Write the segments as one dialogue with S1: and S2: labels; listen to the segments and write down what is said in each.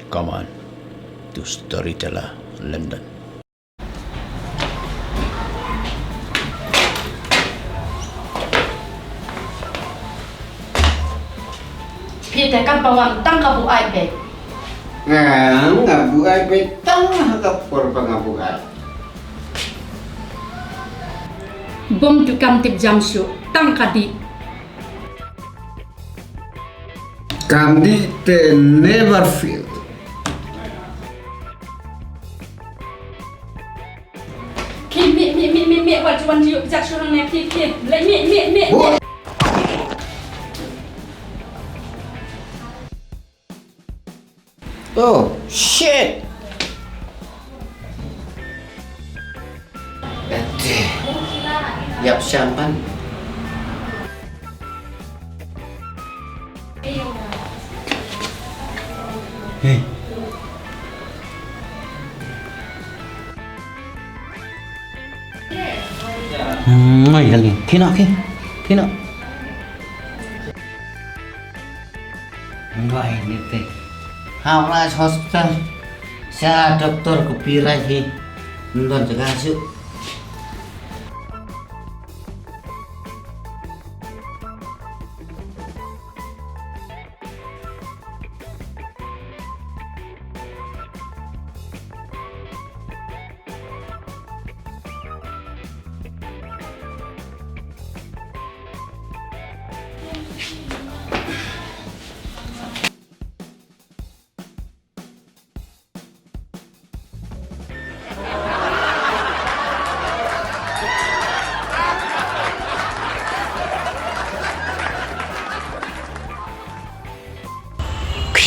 S1: Come on to Storyteller London.
S2: Kita kan pawang tang kabu iPad.
S3: Ngabu iPad tang kapur pangabu iPad.
S2: Bom tu kam tip jam show tang kadi.
S3: Kandi te never fail.
S2: Ki mi wat juan jiu jak shurang ne ki lai mi.
S3: Oh shit. Yap sampan. Hey.
S1: Mày lagi. Khi nào?
S3: Wah ini teh. Hawlas hospital. Saya dokter kepira sih. Nonton sekasih.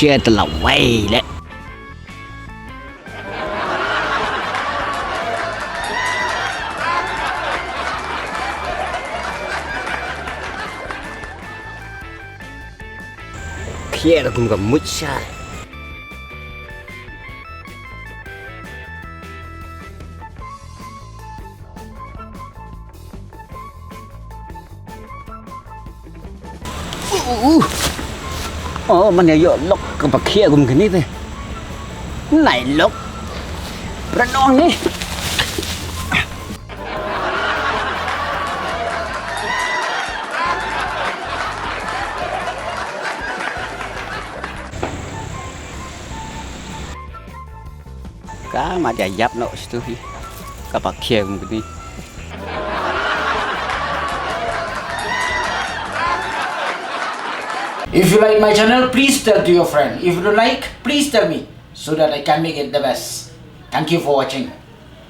S1: Kia telah way leh. Kia dah pun gemuk sah. Oh, mana yo lok ke pakai aku begini teh. Naik lok. Berenang ni. Cá mà chạy giáp nội situ hi. Ke pakai aku begini.
S4: If you like my channel, please tell to your friend. If you don't like, please tell me so that I can make it the best. Thank you for watching.